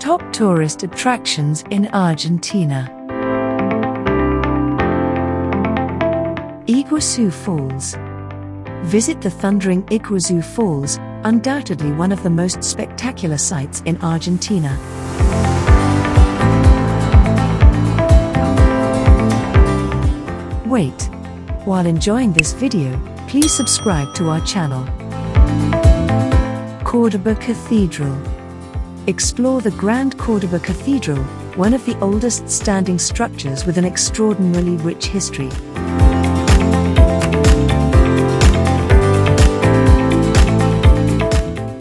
Top tourist attractions in Argentina. Iguazu Falls. Visit the thundering Iguazu Falls, undoubtedly one of the most spectacular sights in Argentina. Wait. While enjoying this video, please subscribe to our channel. Córdoba Cathedral. Explore the Grand Córdoba Cathedral, one of the oldest standing structures with an extraordinarily rich history.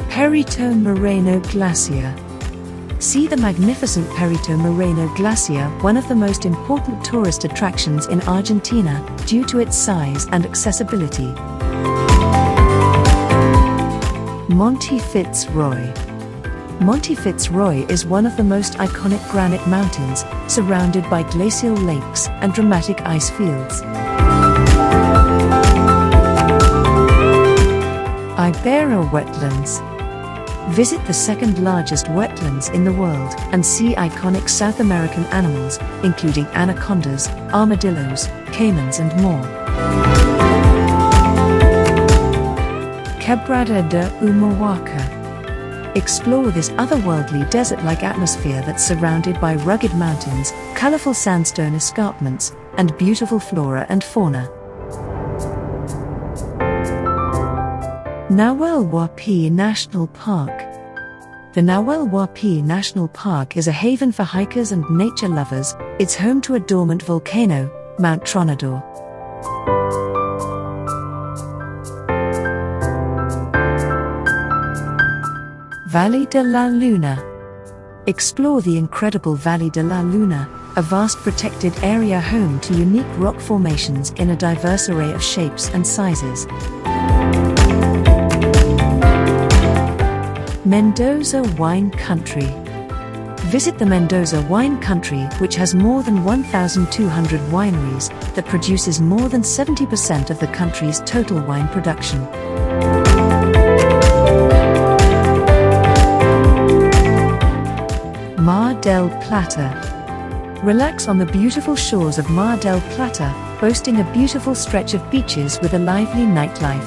Perito Moreno Glacier. See the magnificent Perito Moreno Glacier, one of the most important tourist attractions in Argentina, due to its size and accessibility. Monte Fitz. Monte Fitz is one of the most iconic granite mountains, surrounded by glacial lakes and dramatic ice fields. Ibera Wetlands. Visit the second largest wetlands in the world and see iconic South American animals, including anacondas, armadillos, caimans and more. Quebrada de Humahuaca. Explore this otherworldly desert-like atmosphere that's surrounded by rugged mountains, colorful sandstone escarpments, and beautiful flora and fauna. Nahuel Huapi National Park. The Nahuel Huapi National Park is a haven for hikers and nature lovers. It's home to a dormant volcano, Mount Tronador. Valle de la Luna. Explore the incredible Valle de la Luna, a vast protected area home to unique rock formations in a diverse array of shapes and sizes. Mendoza Wine Country. Visit the Mendoza Wine Country, which has more than 1,200 wineries, that produces more than 70% of the country's total wine production. Mar del Plata. Relax on the beautiful shores of Mar del Plata, boasting a beautiful stretch of beaches with a lively nightlife.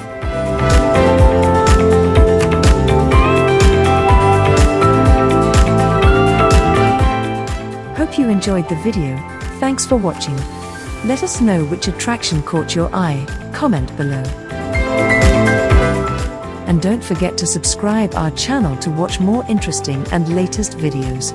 Hope you enjoyed the video. Thanks for watching. Let us know which attraction caught your eye. Comment below. And don't forget to subscribe our channel to watch more interesting and latest videos.